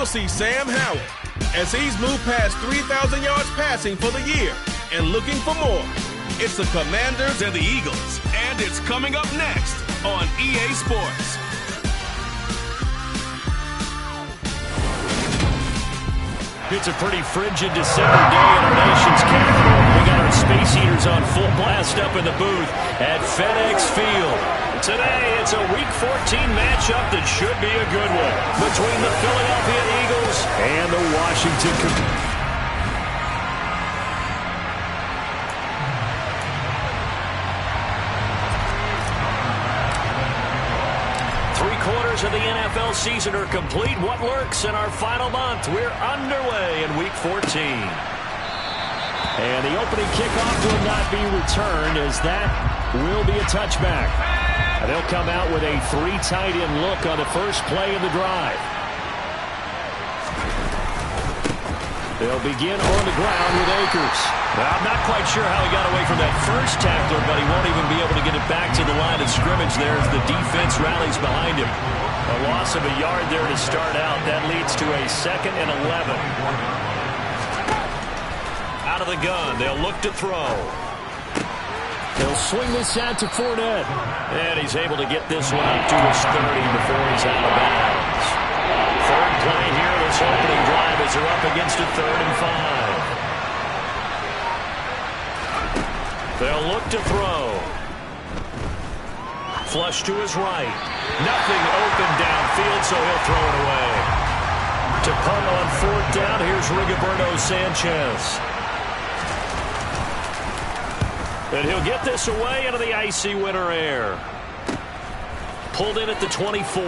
see Sam Howell as he's moved past 3,000 yards passing for the year and looking for more. It's the Commanders and the Eagles, and it's coming up next on EA Sports. It's a pretty frigid December day in our nation's capital. We got our space heaters on full blast up in the booth at FedEx Field. Today, it's a Week 14 matchup that should be a good one between the Philadelphia Eagles and the Washington Commanders. 3/4 of the NFL season are complete. What lurks in our final month? We're underway in Week 14. And the opening kickoff will not be returned, as that will be a touchback. And they'll come out with a 3 tight end look on the first play of the drive. They'll begin on the ground with Akers. Well, I'm not quite sure how he got away from that first tackler, but he won't even be able to get it back to the line of scrimmage there as the defense rallies behind him. A loss of a yard there to start out. That leads to a 2nd and 11. Out of the gun. They'll look to throw. They'll swing this out to Fournette. And he's able to get this one up to his 30 before he's out of bounds. Third play here, this opening drive, as they're up against a 3rd and 5. They'll look to throw. Flush to his right. Nothing open downfield, so he'll throw it away. To punt on 4th down, here's Rigoberto Sanchez. And he'll get this away into the icy winter air. Pulled in at the 24.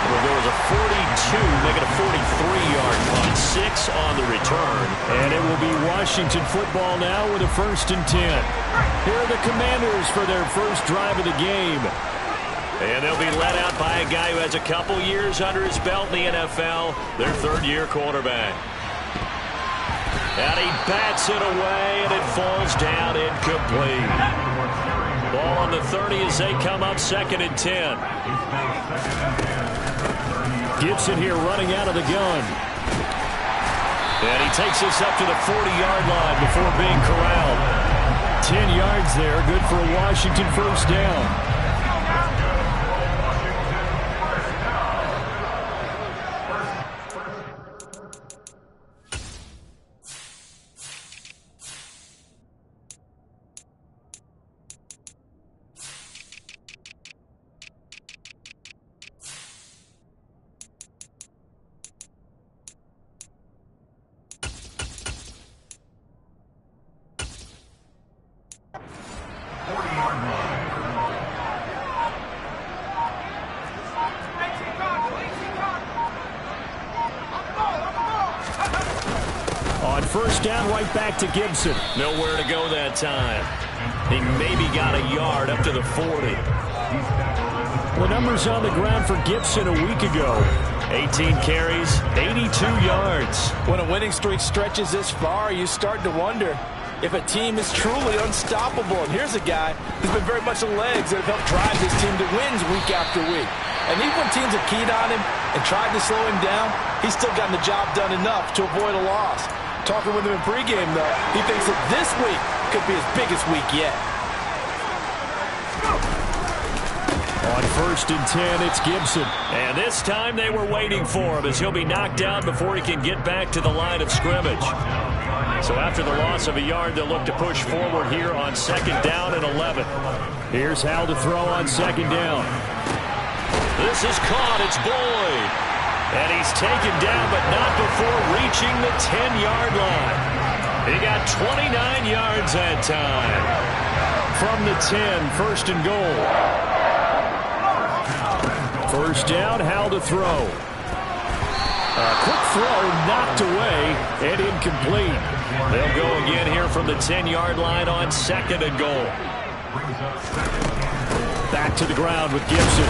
Well, there was a 42, make it a 43-yard punt. 6 on the return. And it will be Washington football now with a 1st and 10. Here are the Commanders for their first drive of the game. And they'll be led out by a guy who has a couple years under his belt in the NFL, their 3rd-year quarterback. And he bats it away, and it falls down incomplete. Ball on the 30 as they come up 2nd and 10. Gibson here running out of the gun. And he takes this up to the 40-yard line before being corralled. 10 yards there, good for a Washington 1st down. On 1st down, right back to Gibson. Nowhere to go that time. He maybe got a yard up to the 40. The numbers on the ground for Gibson a week ago. 18 carries, 82 yards. When a winning streak stretches this far, you start to wonder if a team is truly unstoppable. And here's a guy who's been very much the legs that have helped drive this team to wins week after week. And even when teams have keyed on him and tried to slow him down, he's still gotten the job done enough to avoid a loss. Talking with him in pregame, though, he thinks that this week could be his biggest week yet. On 1st and 10, it's Gibson. And this time they were waiting for him, as he'll be knocked down before he can get back to the line of scrimmage. So after the loss of a yard, they'll look to push forward here on 2nd down and 11. Here's Howell to throw on 2nd down. This is caught. It's Boyd. And he's taken down, but not before reaching the 10-yard line. He got 29 yards that time. From the 10, 1st and goal. 1st down, Howell to throw. A quick throw knocked away and incomplete. They'll go again here from the 10-yard line on 2nd and goal. Back to the ground with Gibson.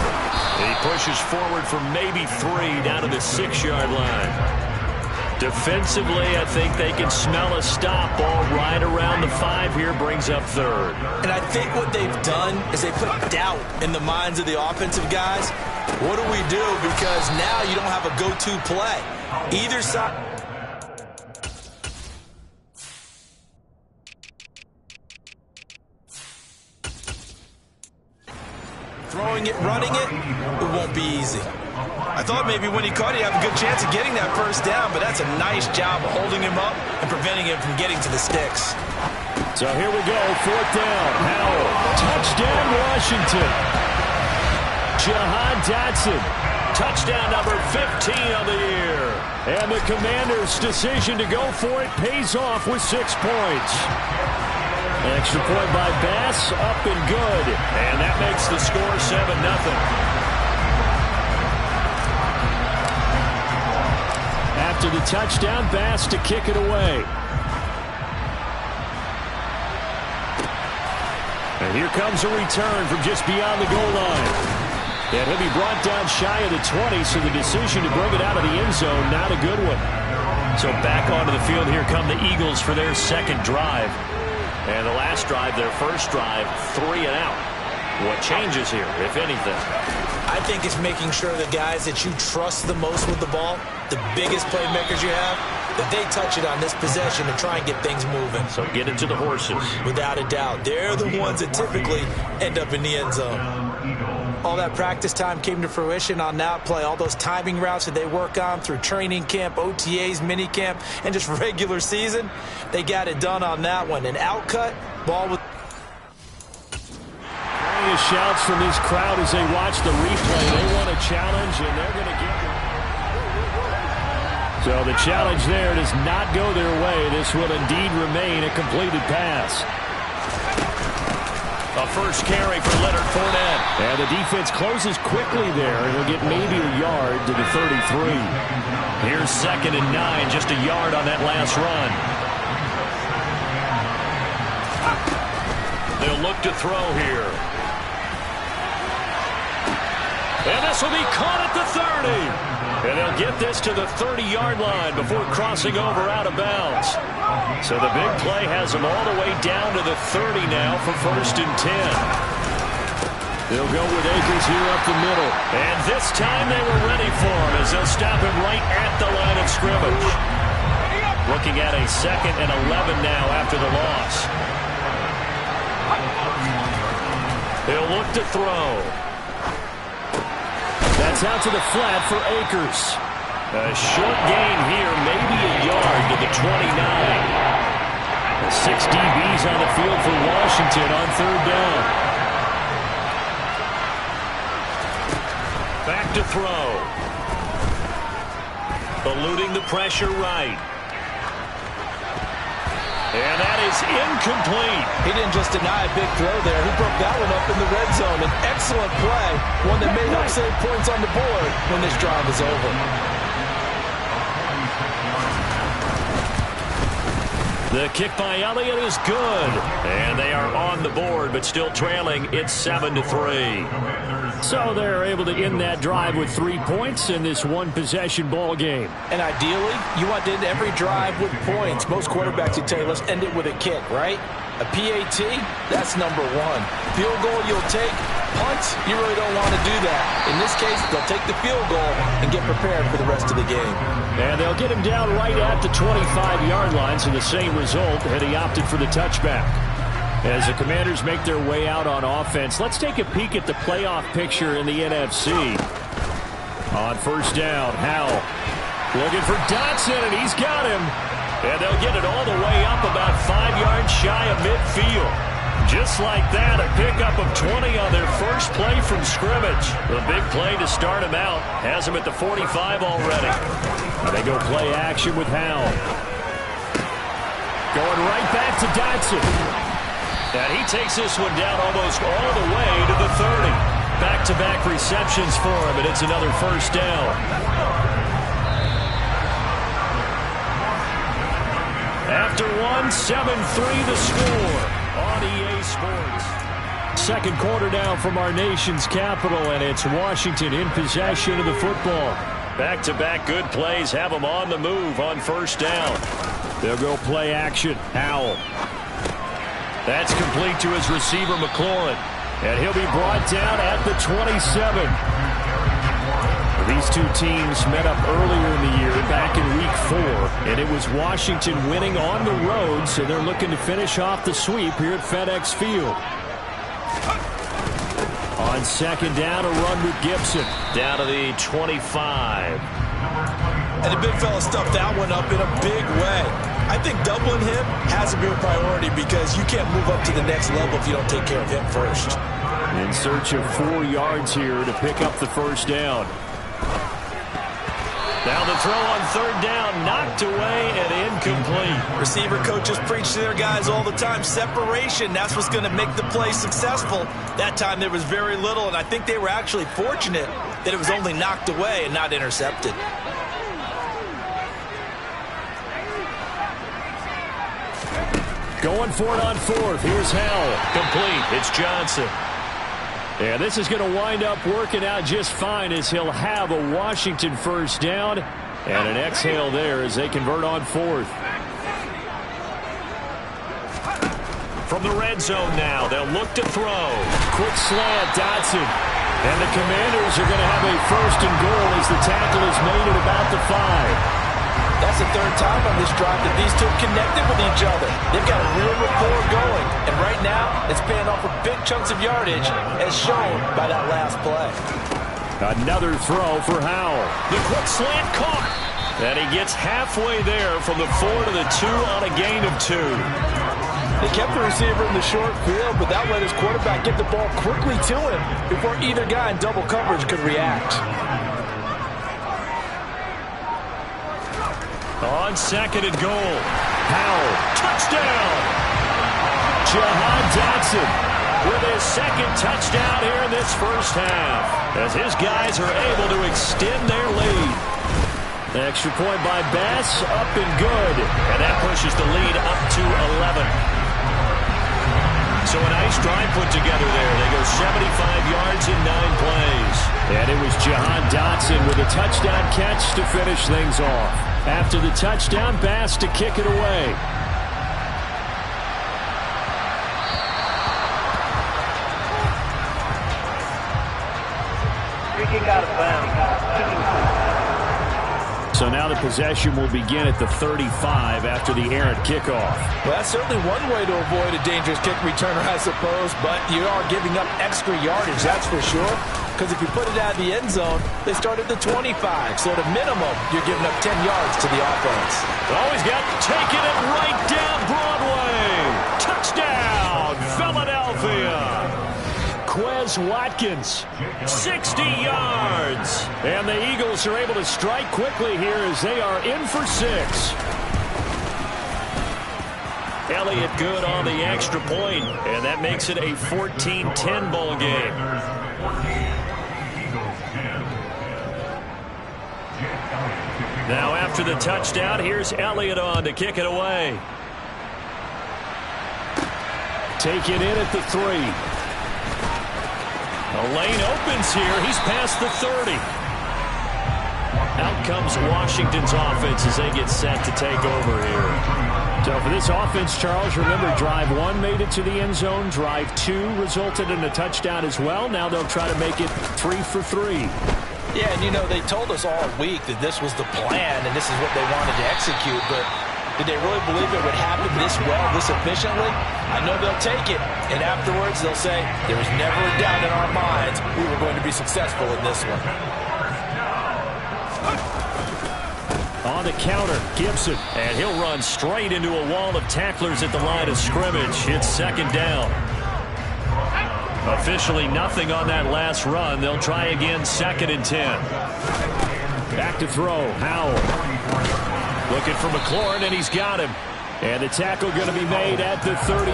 He pushes forward for maybe 3 down to the 6-yard line. Defensively, I think they can smell a stop. Ball right around the 5 here, brings up third. And I think what they've done is they put doubt in the minds of the offensive guys. What do we do? Because now you don't have a go-to play. Either side. Throwing it, running it, it won't be easy. I thought maybe when he caught it, he'd have a good chance of getting that first down, but that's a nice job of holding him up and preventing him from getting to the sticks. So here we go, 4th down. Howell, touchdown Washington. Jahan Dotson, touchdown number 15 of the year. And the Commanders' decision to go for it pays off with 6 points. Extra point by Bass, up and good. And that makes the score 7-0. After the touchdown, Bass to kick it away. And here comes a return from just beyond the goal line. And he'll be brought down shy of the 20, so the decision to bring it out of the end zone, not a good one. So back onto the field, here come the Eagles for their second drive. And the last drive, their first drive, 3 and out. What changes here, if anything? I think it's making sure the guys that you trust the most with the ball, the biggest playmakers you have, that they touch it on this possession to try and get things moving. So get it to the horses. Without a doubt. They're the ones that typically end up in the end zone. All that practice time came to fruition on that play. All those timing routes that they work on through training camp, OTAs, mini camp, and just regular season, they got it done on that one. An outcut, ball with... Shouts from this crowd as they watch the replay. They want a challenge, and they're going to get it. So the challenge there does not go their way. This will indeed remain a completed pass. A first carry for Leonard Fournette. And the defense closes quickly there, and he'll get maybe a yard to the 33. Here's 2nd and 9, just a yard on that last run. They'll look to throw here. And this will be caught at the 30. And they'll get this to the 30-yard line before crossing over out of bounds. So the big play has them all the way down to the 30 now for 1st and 10. They'll go with Akers here up the middle. And this time they were ready for him as they'll stop him right at the line of scrimmage. Looking at a 2nd and 11 now after the loss. They'll look to throw. That's out to the flat for Akers. A short gain here, maybe a yard to the 29. 6 DBs on the field for Washington on 3rd down. Back to throw. Eluding the pressure right. And that is incomplete. He didn't just deny a big throw there. He broke that one up in the red zone. An excellent play. One that may help save points on the board when this drive is over. The kick by Elliott is good. And they are on the board, but still trailing. It's 7-3. So they're able to end that drive with 3 points in this one-possession ball game. And ideally, you want to end every drive with points. Most quarterbacks would tell you, let's end it with a kick, right? A PAT, that's number 1. Field goal you'll take. Punts, you really don't want to do that. In this case, they'll take the field goal and get prepared for the rest of the game. And they'll get him down right at the 25-yard line, so the same result had he opted for the touchback. As the Commanders make their way out on offense, let's take a peek at the playoff picture in the NFC. On 1st down, Howell looking for Dotson, and he's got him. And they'll get it all the way up about 5 yards shy of midfield. Just like that, a pickup of 20 on their first play from scrimmage. The big play to start him out has him at the 45 already. And they go play action with Howell. Going right back to Dotson. And he takes this one down almost all the way to the 30. Back-to-back receptions for him, and it's another 1st down. After 7-3 the score on EA Sports. 2nd quarter now from our nation's capital, and it's Washington in possession of the football. Back-to-back good plays have them on the move on first down. They'll go play action. Howell. That's complete to his receiver, McLaurin. And he'll be brought down at the 27. These two teams met up earlier in the year, back in Week 4, and it was Washington winning on the road, so they're looking to finish off the sweep here at FedEx Field. On second down, a run with Gibson. Down to the 25. And the big fella stuffed that one up in a big way. I think doubling him has to be a priority because you can't move up to the next level if you don't take care of him first. In search of 4 yards here to pick up the first down. Now the throw on third down, knocked away and incomplete. Receiver coaches preach to their guys all the time. Separation, that's what's going to make the play successful. That time there was very little, and I think they were actually fortunate that it was only knocked away and not intercepted. Going for it on fourth. Here's Howell. Complete. It's Johnson. Yeah, this is going to wind up working out just fine as he'll have a Washington first down and an exhale there as they convert on fourth. From the red zone now, they'll look to throw. Quick slant, Dotson. And the Commanders are going to have a first and goal as the tackle is made at about the 5. That's the third time on this drive that these two connected with each other. They've got a real rapport going. And right now, it's paying off with big chunks of yardage, as shown by that last play. Another throw for Howell. The quick slant caught. And he gets halfway there from the 4 to the 2 on a gain of 2. They kept the receiver in the short field, but that let his quarterback get the ball quickly to him before either guy in double coverage could react. On second and goal, Howell, touchdown! Jahan Dotson with his second touchdown here in this first half, as his guys are able to extend their lead. The extra point by Bass, up and good, and that pushes the lead up to 11. So a nice drive put together there. They go 75 yards in 9 plays. And it was Jahan Dotson with a touchdown catch to finish things off. After the touchdown, Bass to kick it away. Free kick out of bounds. So now the possession will begin at the 35 after the errant kickoff. Well, that's certainly one way to avoid a dangerous kick returner, I suppose, but you are giving up extra yardage, that's for sure. Because if you put it out of the end zone, they start at the 25. So at a minimum, you're giving up 10 yards to the offense. Always got taking it right down Broadway. Touchdown, Philadelphia. Quez Watkins, 60 yards. And the Eagles are able to strike quickly here as they are in for 6. Elliott good on the extra point, and that makes it a 14-10 ball game. Now after the touchdown, here's Elliott on to kick it away. Take it in at the 3. The lane opens here. He's past the 30. Out comes Washington's offense as they get set to take over here. So for this offense, Charles, remember drive 1 made it to the end zone. Drive 2 resulted in a touchdown as well. Now they'll try to make it 3 for 3. Yeah, and you know, they told us all week that this was the plan and this is what they wanted to execute, but did they really believe it would happen this well, this efficiently? I know they'll take it, and afterwards they'll say, there was never a doubt in our minds we were going to be successful in this one. On the counter, Gibson, and he'll run straight into a wall of tacklers at the line of scrimmage. It's second down. Officially nothing on that last run. They'll try again, 2nd and 10. Back to throw, Howell. Looking for McLaurin, and he's got him. And the tackle going to be made at the 38.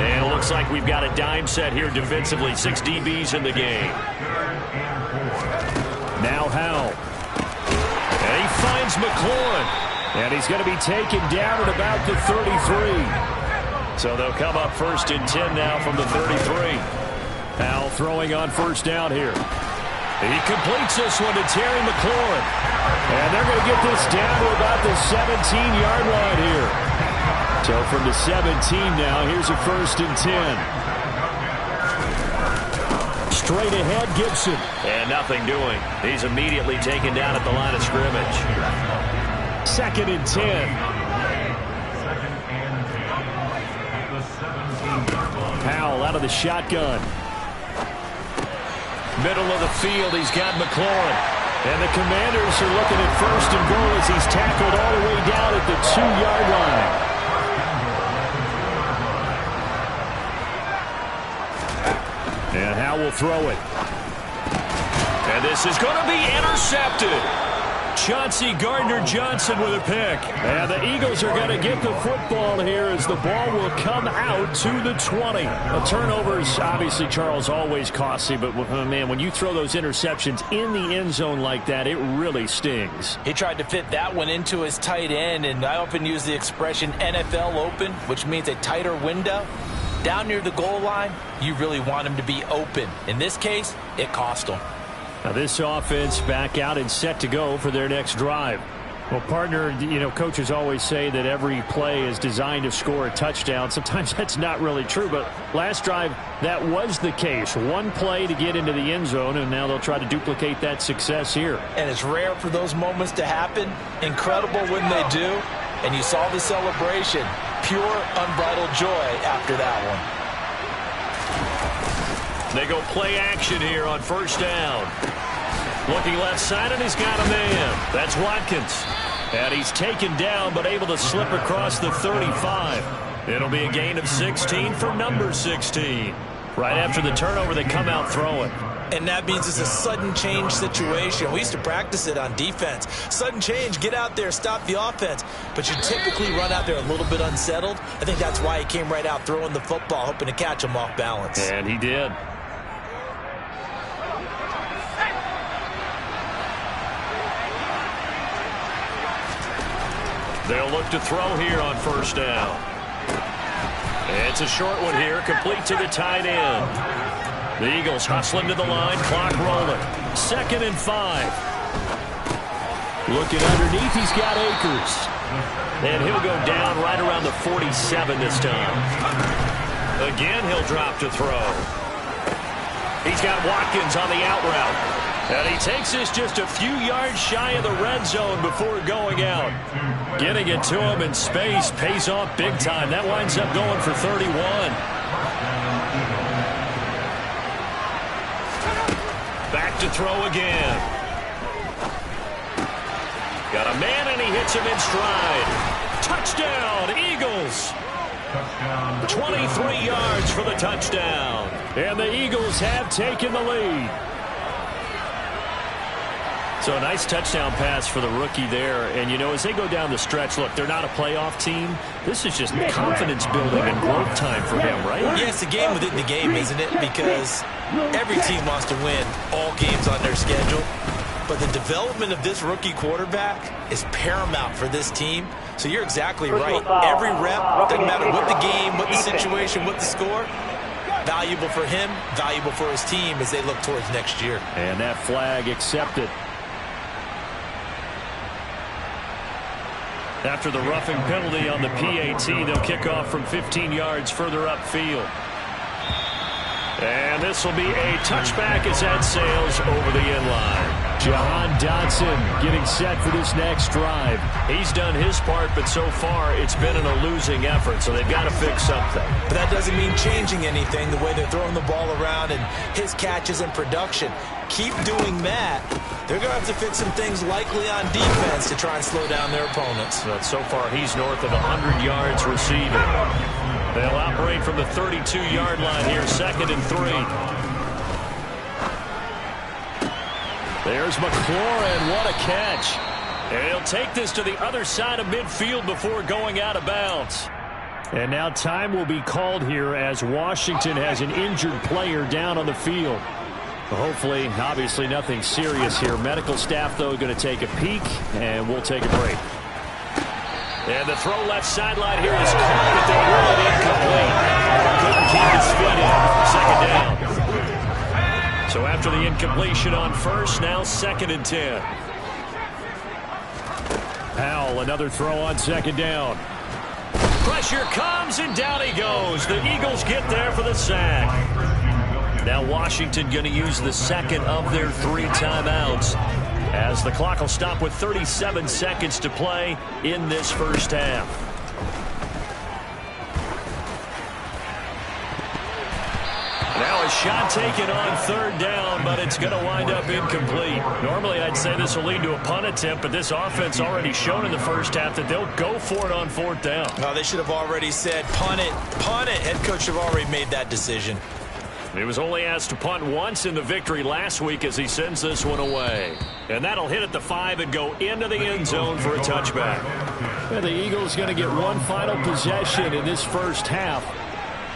And it looks like we've got a dime set here defensively. 6 DBs in the game. Now Howell. And he finds McLaurin. And he's going to be taken down at about the 33. So they'll come up 1st and 10 now from the 33. Howell throwing on first down here. He completes this one to Terry McLaurin. And they're going to get this down to about the 17-yard line here. So from the 17 now, here's a 1st and 10. Straight ahead, Gibson. And nothing doing. He's immediately taken down at the line of scrimmage. 2nd and 10. Powell out of the shotgun. Middle of the field, he's got McLaurin. And the Commanders are looking at 1st and goal as he's tackled all the way down at the 2-yard line. And Howe will throw it. And this is going to be intercepted. Chauncey Gardner-Johnson with a pick. And the Eagles are going to get the football here as the ball will come out to the 20. A turnovers, obviously, Charles, always costly. But, man, when you throw those interceptions in the end zone like that, it really stings. He tried to fit that one into his tight end, and I often use the expression NFL open, which means a tighter window. Down near the goal line, you really want him to be open. In this case, it cost him. Now this offense back out and set to go for their next drive. Well, partner, coaches always say that every play is designed to score a touchdown. Sometimes that's not really true, but last drive, that was the case. One play to get into the end zone, and now they'll try to duplicate that success here. And it's rare for those moments to happen. Incredible when they do. And you saw the celebration. Pure, unbridled joy after that one. They go play action here on 1st down. Looking left side, and he's got a man. That's Watkins. And he's taken down, but able to slip across the 35. It'll be a gain of 16 for number 16. Right after the turnover, they come out throwing. And that means it's a sudden change situation. We used to practice it on defense. Sudden change, get out there, stop the offense. But you typically run out there a little bit unsettled. I think that's why he came right out throwing the football, hoping to catch him off balance. And he did. They'll look to throw here on 1st down. It's a short one here, complete to the tight end. The Eagles hustling to the line, clock rolling. 2nd and 5. Looking underneath, he's got Akers. And he'll go down right around the 47 this time. Again, he'll drop to throw. He's got Watkins on the out route. And he takes this just a few yards shy of the red zone before going out. Getting it to him in space pays off big time. That winds up going for 31. Back to throw again. Got a man, and he hits him in stride. Touchdown, Eagles. 23 yards for the touchdown. And the Eagles have taken the lead. So a nice touchdown pass for the rookie there. And, as they go down the stretch, look, they're not a playoff team. This is just confidence building and growth time for him, right? Yeah, it's a game within the game, isn't it? Because every team wants to win all games on their schedule. But the development of this rookie quarterback is paramount for this team. So you're exactly right. Every rep, doesn't matter what the game, what the situation, what the score, valuable for him, valuable for his team as they look towards next year. And that flag accepted. After the roughing penalty on the PAT, they'll kick off from 15 yards further upfield. And this will be a touchback as that sails over the end line. Jahan Dotson getting set for this next drive. He's done his part, but so far it's been in a losing effort, so they've got to fix something. But that doesn't mean changing anything, the way they're throwing the ball around and his catches and production. Keep doing that. They're going to have to fix some things likely on defense to try and slow down their opponents. But so far he's north of 100 yards receiving. They'll operate from the 32-yard line here, 2nd and 3. There's McLaurin. What a catch. And he'll take this to the other side of midfield before going out of bounds. And now time will be called here as Washington has an injured player down on the field. Hopefully, obviously nothing serious here. Medical staff, though, going to take a peek, and we'll take a break. And the throw left sideline here is caught, but they'll rule it incomplete. Couldn't keep his feet in. 2nd down. So after the incompletion on first, now 2nd and 10. Howell, another throw on 2nd down. Pressure comes, and down he goes. The Eagles get there for the sack. Now Washington going to use the second of their 3 timeouts, as the clock will stop with 37 seconds to play in this first half. Now a shot taken on 3rd down, but it's going to wind up incomplete. Normally I'd say this will lead to a punt attempt, but this offense already shown in the first half that they'll go for it on 4th down. No, they should have already said punt it, punt it. Head coach have already made that decision. He was only asked to punt once in the victory last week as he sends this one away. And that'll hit at the 5 and go into the end zone for a touchback. And the Eagles going to get one final possession in this first half.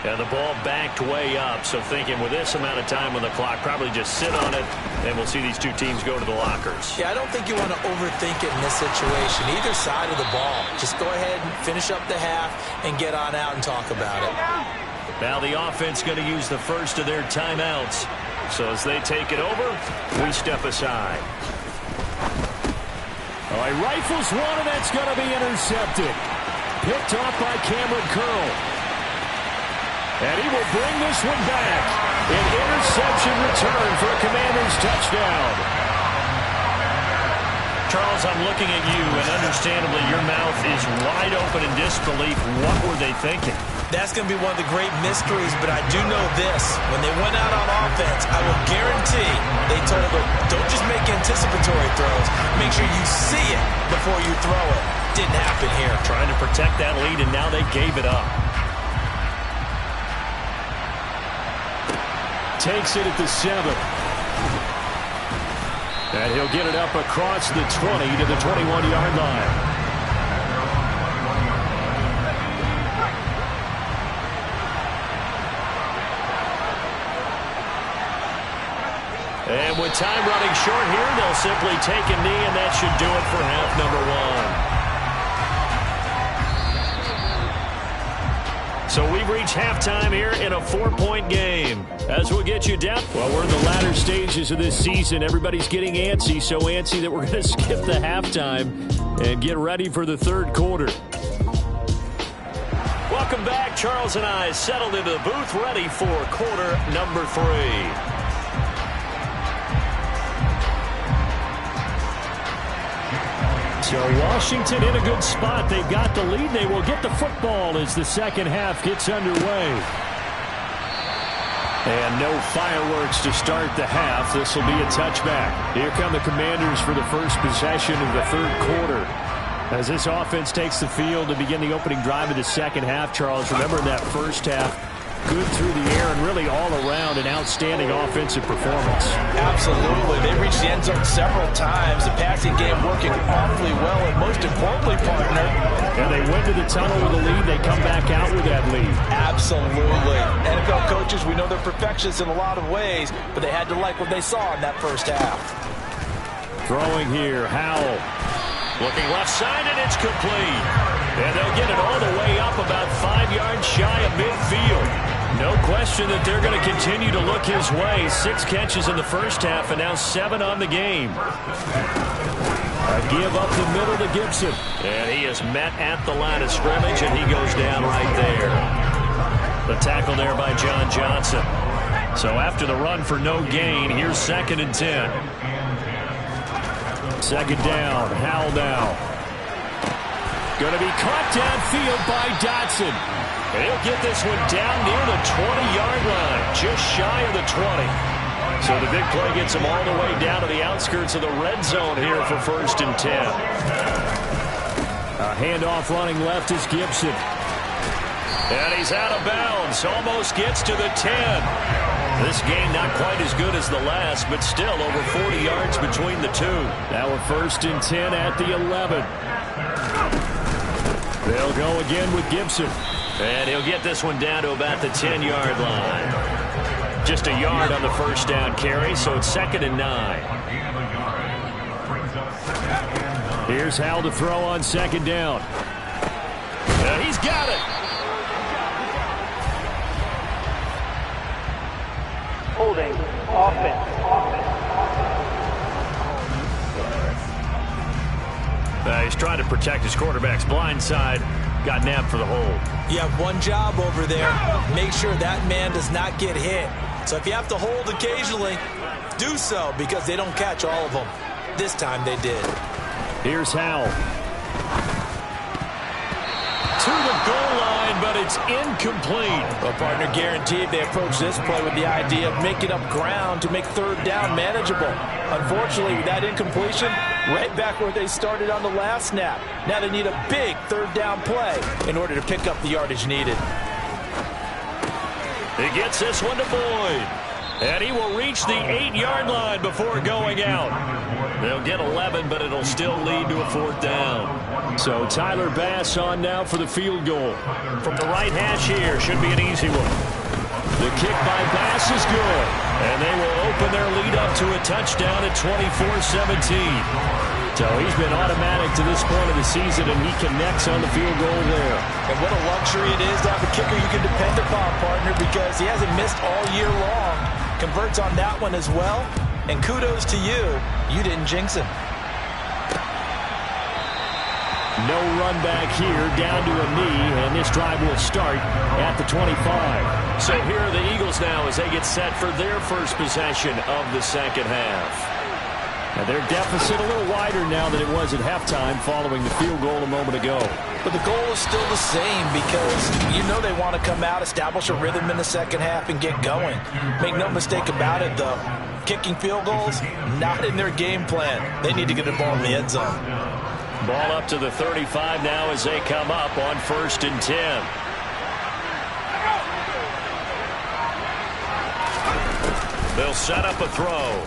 And the ball backed way up, so thinking with this amount of time on the clock, probably just sit on it, and we'll see these two teams go to the lockers. Yeah, I don't think you want to overthink it in this situation. Either side of the ball. Just go ahead and finish up the half and get on out and talk about it. Now the offense going to use the first of their timeouts. So as they take it over, we step aside. All right, rifles one, and that's going to be intercepted. Picked off by Cameron Curl. And he will bring this one back. An interception return for a Commanders touchdown. Charles, I'm looking at you, and understandably your mouth is wide open in disbelief. What were they thinking? That's going to be one of the great mysteries, but I do know this. When they went out on offense, I will guarantee they told them, don't just make anticipatory throws. Make sure you see it before you throw it. Didn't happen here. Trying to protect that lead, and now they gave it up. Takes it at the 7. And he'll get it up across the 20 to the 21-yard line. And with time running short here, they'll simply take a knee, and that should do it for half number 1. So we've reached halftime here in a 4-point game. As we'll get you down. Well, we're in the latter stages of this season. Everybody's getting antsy, so antsy that we're going to skip the halftime and get ready for the 3rd quarter. Welcome back. Charles and I settled into the booth, ready for quarter number 3. So Washington in a good spot. They've got the lead. They will get the football as the second half gets underway. And no fireworks to start the half. This will be a touchback. Here come the Commanders for the first possession of the 3rd quarter. As this offense takes the field to begin the opening drive of the second half, Charles, remember in that first half, good through the air and really all around an outstanding offensive performance. Absolutely. They reached the end zone several times. The passing game working awfully well, and most importantly, partner. And they went to the tunnel with a lead. They come back out with that lead. Absolutely. NFL coaches, we know they're perfectionists in a lot of ways, but they had to like what they saw in that first half. Throwing here, Howell. Looking left side, and it's complete. And they'll get it all the way up about 5 yards shy of midfield. No question that they're going to continue to look his way. 6 catches in the first half, and now 7 on the game. A give up the middle to Gibson. And he is met at the line of scrimmage, and he goes down right there. The tackle there by John Johnson. So after the run for no gain, here's 2nd and 10. 2nd down, Howell now. Going to be caught downfield by Dotson. And he'll get this one down near the 20-yard line, just shy of the 20. So the big play gets him all the way down to the outskirts of the red zone here for 1st and 10. A handoff running left is Gibson. And he's out of bounds, almost gets to the 10. This game not quite as good as the last, but still over 40 yards between the two. Now we're 1st and 10 at the 11. They'll go again with Gibson. And he'll get this one down to about the 10-yard line. Just a yard on the first down carry, so it's 2nd and 9. Here's Howell to throw on 2nd down. And he's got it. Holding Offense. He's trying to protect his quarterback's blind side. Got nabbed for the hold. You have one job over there. Make sure that man does not get hit. So if you have to hold occasionally, do so, because they don't catch all of them. This time they did. Here's Howell. To the goal line, but it's incomplete. Well, partner, guaranteed they approach this play with the idea of making up ground to make third down manageable. Unfortunately, with that incompletion, right back where they started on the last snap. Now they need a big third down play in order to pick up the yardage needed. He gets this one to Boyd. And he will reach the 8-yard line before going out. They'll get 11, but it'll still lead to a fourth down. So Tyler Bass on now for the field goal. From the right hash here, should be an easy one. The kick by Bass is good. And they will open their lead up to a touchdown at 24-17. So he's been automatic to this point of the season, and he connects on the field goal there. And what a luxury it is to have a kicker you can depend upon, partner, because he hasn't missed all year long. Converts on that one as well. And kudos to you. You didn't jinx him. No run back here, down to a knee, and this drive will start at the 25. So here are the Eagles now as they get set for their first possession of the second half. Now their deficit a little wider now than it was at halftime following the field goal a moment ago. But the goal is still the same, because you know they want to come out, establish a rhythm in the second half, and get going. Make no mistake about it, though. Kicking field goals, not in their game plan. They need to get the ball in the end zone. Ball up to the 35 now as they come up on 1st and 10. They'll set up a throw.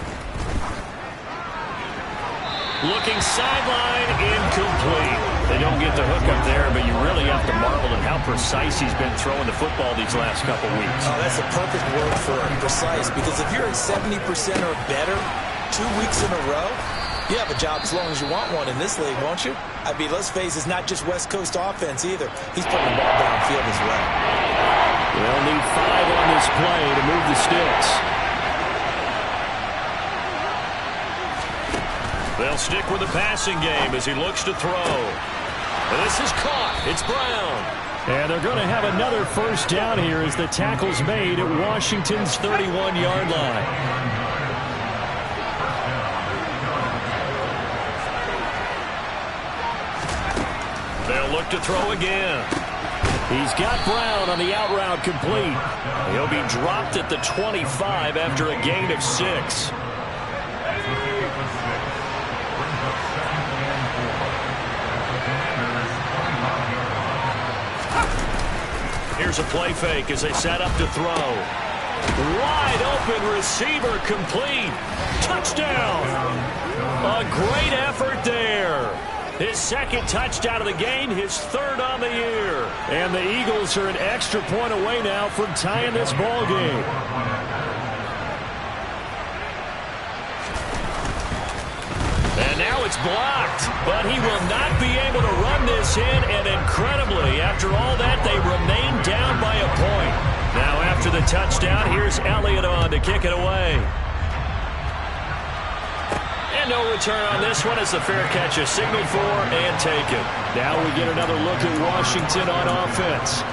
Looking sideline, incomplete. They don't get the hook up there, but you really have to marvel at how precise he's been throwing the football these last couple weeks. Oh, that's the perfect word for precise, because if you're at 70% or better 2 weeks in a row, you have a job as long as you want one in this league, won't you? I mean, let's face it, it's not just West Coast offense either. He's putting the ball downfield as well. They'll need 5 on this play to move the sticks. They'll stick with the passing game as he looks to throw. This is caught. It's Brown. And they're going to have another first down here as the tackle's made at Washington's 31-yard line. They'll look to throw again. He's got Brown on the out route complete. He'll be dropped at the 25 after a gain of 6. Here's a play fake as they set up to throw. Wide open receiver complete. Touchdown. A great effort there. His second touchdown of the game, his third on the year. And the Eagles are an extra point away now from tying this ball game. And now it's blocked, but he will not be able to run this in, and incredibly, after all that, they remain down by a point. Now after the touchdown, here's Elliott on to kick it away. And no return on this one as the fair catch is signaled for and taken. Now we get another look at Washington on offense.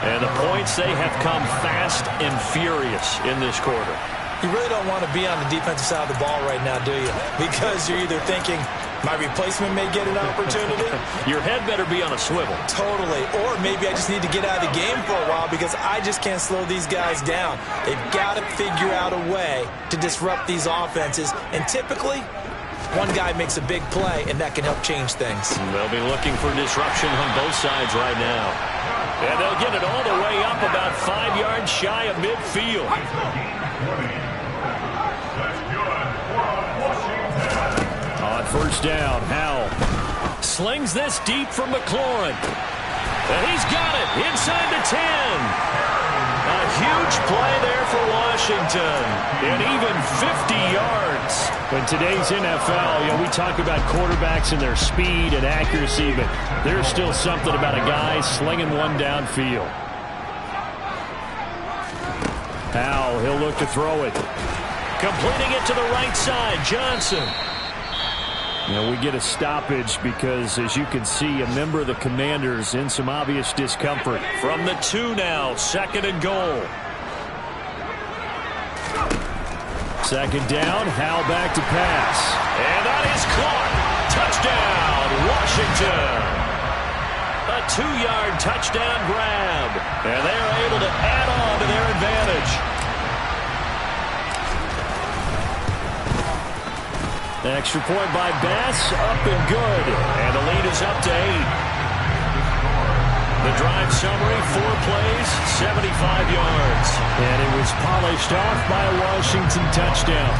And the points, they have come fast and furious in this quarter. You really don't want to be on the defensive side of the ball right now, do you? Because you're either thinking, my replacement may get an opportunity. Your head better be on a swivel. Totally. Or maybe I just need to get out of the game for a while because I just can't slow these guys down. They've got to figure out a way to disrupt these offenses. And typically, one guy makes a big play, and that can help change things. They'll be looking for disruption on both sides right now. And they'll get it all the way up about 5 yards shy of midfield. On first down, Howell slings this deep from McLaurin. And he's got it inside the 10. A huge play there for Washington. And even 50 yards. In today's NFL, we talk about quarterbacks and their speed and accuracy, but there's still something about a guy slinging one downfield. Howell, he'll look to throw it. Completing it to the right side, Johnson. Now we get a stoppage because, as you can see, a member of the Commanders in some obvious discomfort. From the 2 now, 2nd and goal. Second down, Howell back to pass. And that is caught. Touchdown, Washington. A 2-yard touchdown grab. And they are able to add on to their advantage. Extra point by Bass, up and good. And the lead is up to 8. The drive summary, 4 plays, 75 yards. And it was polished off by a Washington touchdown.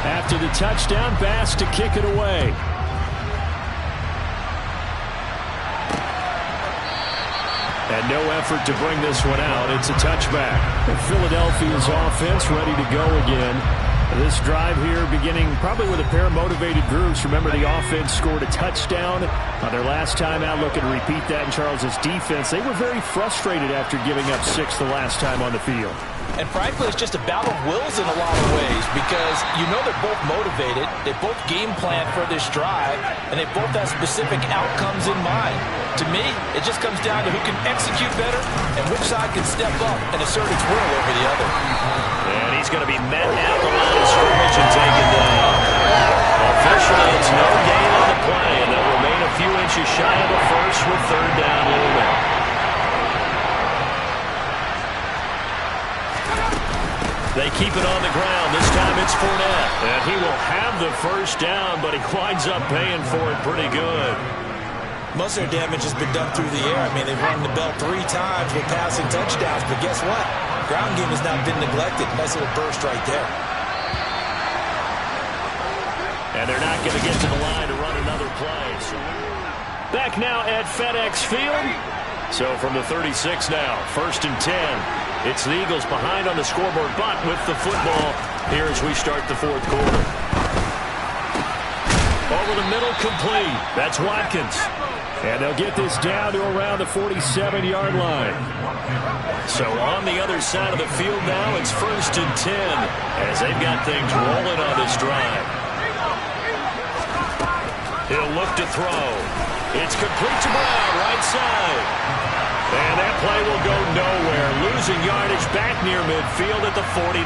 After the touchdown, Bass to kick it away. And no effort to bring this one out. It's a touchback. Philadelphia's offense ready to go again. This drive here beginning probably with a pair of motivated groups. Remember, the offense scored a touchdown on their last time out. Looking to repeat that in Charles's defense. They were very frustrated after giving up 6 the last time on the field. And frankly, it's just a battle of wills in a lot of ways because you know they're both motivated. They both game plan for this drive, and they both have specific outcomes in mind. To me, it just comes down to who can execute better and which side can step up and assert its will over the other. And he's going to be met at the line of scrimmage and taken down. Officially, it's no gain on the play, and they'll remain a few inches shy of the first with 3rd down looming. They keep it on the ground. This time it's Fournette. And he will have the first down, but he winds up paying for it pretty good. Most of their damage has been done through the air. I mean, they've rung the bell 3 times with passing touchdowns, but guess what? Ground game has now been neglected. Nice little burst right there. And they're not going to get to the line to run another play. So back now at FedEx Field. So from the 36 now, 1st and 10. It's the Eagles behind on the scoreboard, but with the football here as we start the 4th quarter. Over the middle, complete. That's Watkins. And they'll get this down to around the 47-yard line. So on the other side of the field now, it's 1st and 10 as they've got things rolling on this drive. He'll look to throw. It's complete to Brown, right side. And that play will go nowhere. Losing yardage back near midfield at the 49.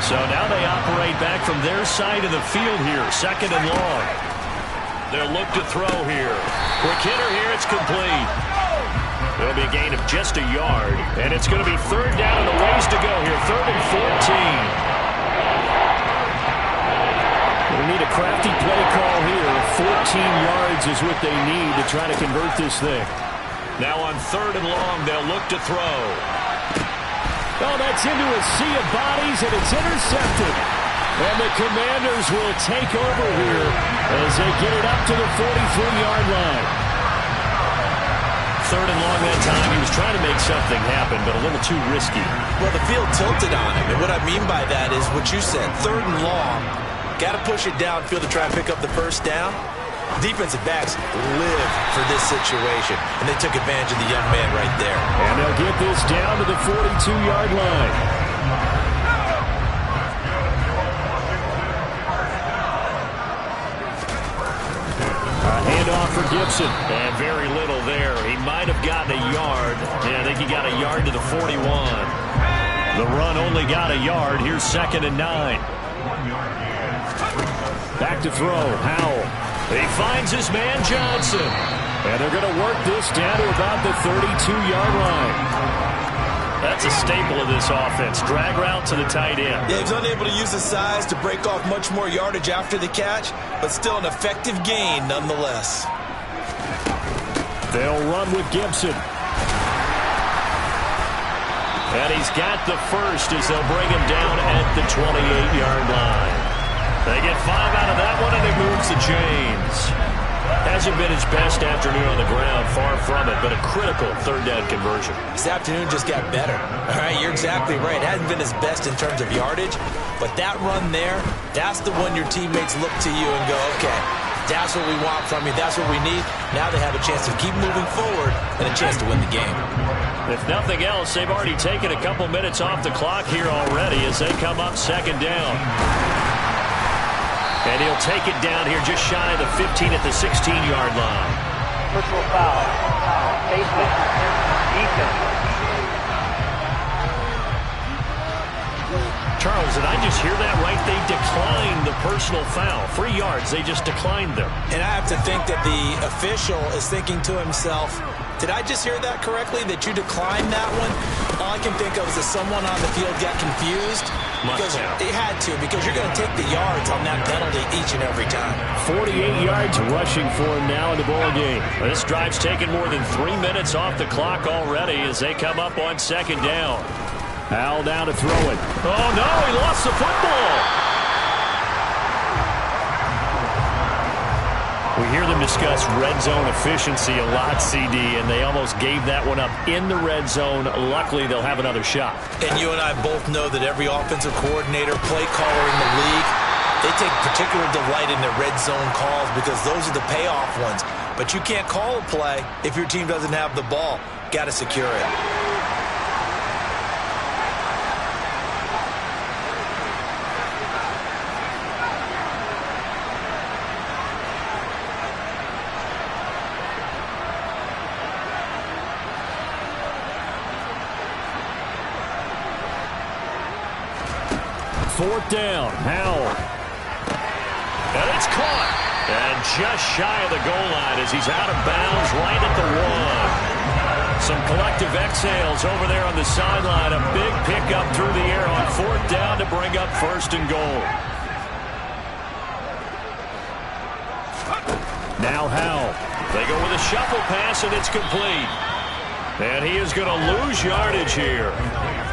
So now they operate back from their side of the field here. 2nd and long. They'll look to throw here. Quick hitter here. It's complete. There'll be a gain of just a yard. And it's going to be 3rd down and a ways to go here. 3rd and 14. They need a crafty play call here. 14 yards is what they need to try to convert this thing. Now on 3rd and long, they'll look to throw. Oh, that's into a sea of bodies, and it's intercepted. And the Commanders will take over here as they get it up to the 43-yard line. 3rd and long that time. He was trying to make something happen, but a little too risky. Well, the field tilted on him, and what I mean by that is what you said. 3rd and long, got to push it downfield to try and pick up the first down. Defensive backs live for this situation, and they took advantage of the young man right there. And they'll get this down to the 42-yard line. A handoff for Gibson. And very little there. He might have gotten a yard. Yeah, I think he got a yard to the 41. The run only got a yard. Here's 2nd and 9. Back to throw. Howell. He finds his man, Johnson. And they're going to work this down to about the 32-yard line. That's a staple of this offense. Drag route to the tight end. Yeah, he's unable to use his size to break off much more yardage after the catch, but still an effective gain nonetheless. They'll run with Gibson. And he's got the first as they'll bring him down at the 28-yard line. They get 5 out of that one, and it moves the chains. Hasn't been his best afternoon on the ground, far from it, but a critical 3rd down conversion. This afternoon just got better. All right, you're exactly right. It hasn't been his best in terms of yardage, but that run there, that's the one your teammates look to you and go, okay, that's what we want from you. That's what we need. Now they have a chance to keep moving forward and a chance to win the game. If nothing else, they've already taken a couple minutes off the clock here already as they come up second down. And he'll take it down here just shy of the 15 at the 16-yard line. Personal foul. Basement. Defense. Charles, did I just hear that right? They declined the personal foul. 3 yards, they just declined them. And I have to think that the official is thinking to himself, did I just hear that correctly, that you declined that one? All I can think of is that someone on the field got confused. Because they had to, because you're going to take the yards on that penalty each and every time. 48 yards rushing for him now in the ball game. This drive's taken more than 3 minutes off the clock already as they come up on second down. Howell down to throw it. Oh, no, he lost the football. We hear them discuss red zone efficiency a lot, CD, and they almost gave that one up in the red zone. Luckily, they'll have another shot. And you and I both know that every offensive coordinator, play caller in the league, they take particular delight in their red zone calls because those are the payoff ones. But you can't call a play if your team doesn't have the ball. Got to secure it. Fourth down, Howell. And it's caught. And just shy of the goal line as he's out of bounds right at the 1. Some collective exhales over there on the sideline. A big pickup through the air on fourth down to bring up first and goal. Now Howell. They go with a shuffle pass, and it's complete. And he is going to lose yardage here.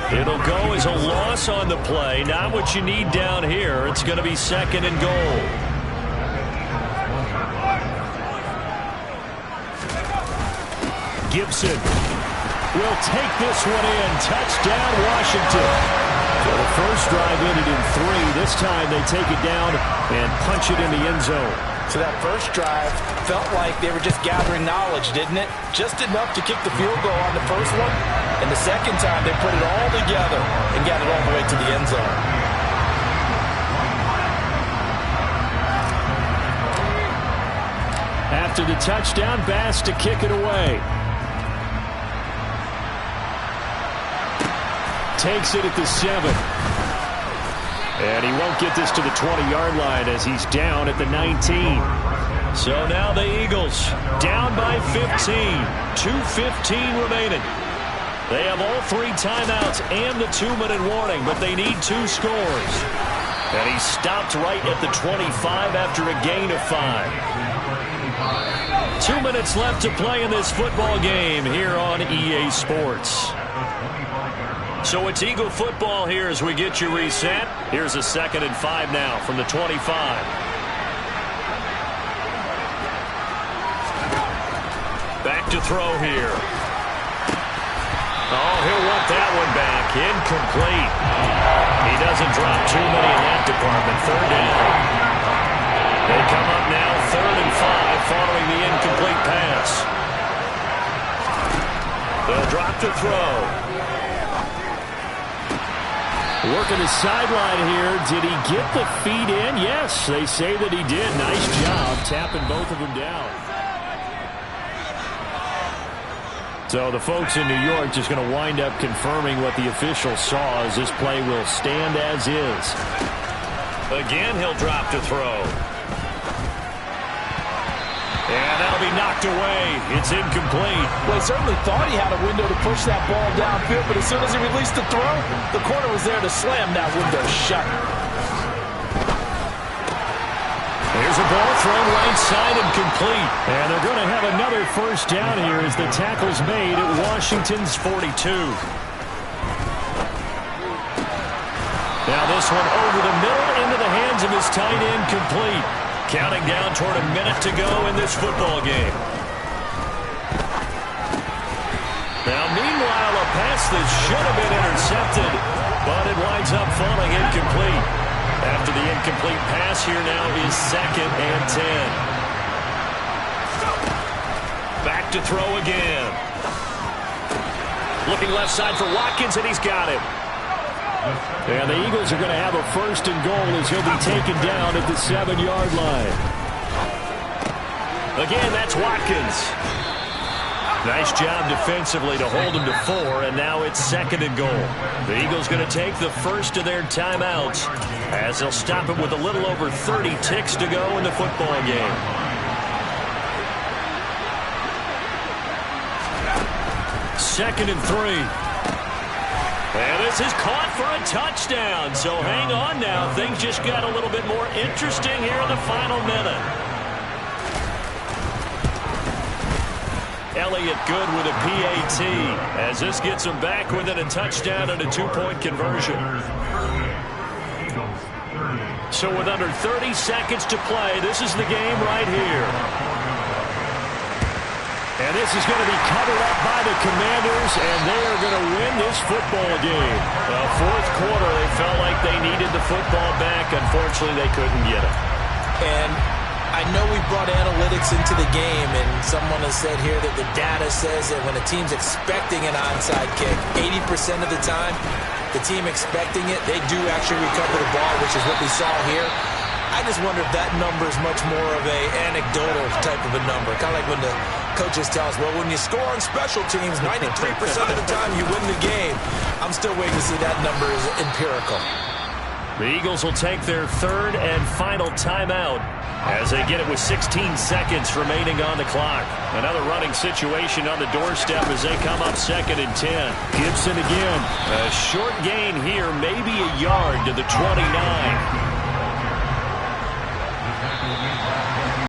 It'll go as a loss on the play. Not what you need down here. It's going to be second and goal. Gibson will take this one in. Touchdown, Washington. So the first drive ended in 3. This time they take it down and punch it in the end zone. So that first drive felt like they were just gathering knowledge, didn't it? Just enough to kick the field goal on the first one. And the second time, they put it all together and got it all the way to the end zone. After the touchdown, Bass to kick it away. Takes it at the 7. And he won't get this to the 20-yard line as he's down at the 19. So now the Eagles down by 15. 2:15 remaining. They have all 3 timeouts and the 2-minute warning, but they need 2 scores. And he stopped right at the 25 after a gain of 5. 2 minutes left to play in this football game here on EA Sports. So it's Eagle football here as we get you reset. Here's a 2nd and 5 now from the 25. Back to throw here. Oh, he'll want that one back. Incomplete. He doesn't drop too many in that department. 3rd down. They come up now 3rd and 5 following the incomplete pass. They'll drop to throw. Working the sideline here. Did he get the feet in? Yes, they say that he did. Nice job tapping both of them down. So the folks in New York just going to wind up confirming what the official saw as this play will stand as is. Again, he'll drop to throw. And that'll be knocked away. It's incomplete. Well, he certainly thought he had a window to push that ball downfield, but as soon as he released the throw, the corner was there to slam that window shut. There's a ball thrown right side and complete. And they're going to have another first down here as the tackle's made at Washington's 42. Now this one over the middle into the hands of his tight end, complete. Counting down toward a minute to go in this football game. Now, meanwhile, a pass that should have been intercepted, but it winds up falling incomplete. After the incomplete pass, here now is 2nd and 10. Back to throw again. Looking left side for Watkins, and he's got him. And the Eagles are going to have a 1st and goal as he'll be taken down at the 7-yard line. Again, that's Watkins. Nice job defensively to hold him to 4, and now it's 2nd and goal. The Eagles going to take the first of their timeouts as they'll stop it with a little over 30 ticks to go in the football game. Second and 3. And this is caught for a touchdown. So hang on now. Things just got a little bit more interesting here in the final minute. Elliott good with a PAT as this gets him back within a touchdown and a 2-point conversion. So with under 30 seconds to play, this is the game right here. And this is going to be covered up by the Commanders, and they are going to win this football game. Well, 4th quarter, they felt like they needed the football back. Unfortunately, they couldn't get it. And I know we brought analytics into the game, and someone has said here that the data says that when a team's expecting an onside kick, 80% of the time, the team expecting it, they do actually recover the ball, which is what we saw here. I just wonder if that number is much more of a anecdotal type of a number. Kind of like when the coaches tell us, well, when you score on special teams, 93% of the time you win the game. I'm still waiting to see that number is empirical. The Eagles will take their 3rd and final timeout as they get it with 16 seconds remaining on the clock. Another running situation on the doorstep as they come up 2nd and 10. Gibson again. A short gain here, maybe a yard to the 29.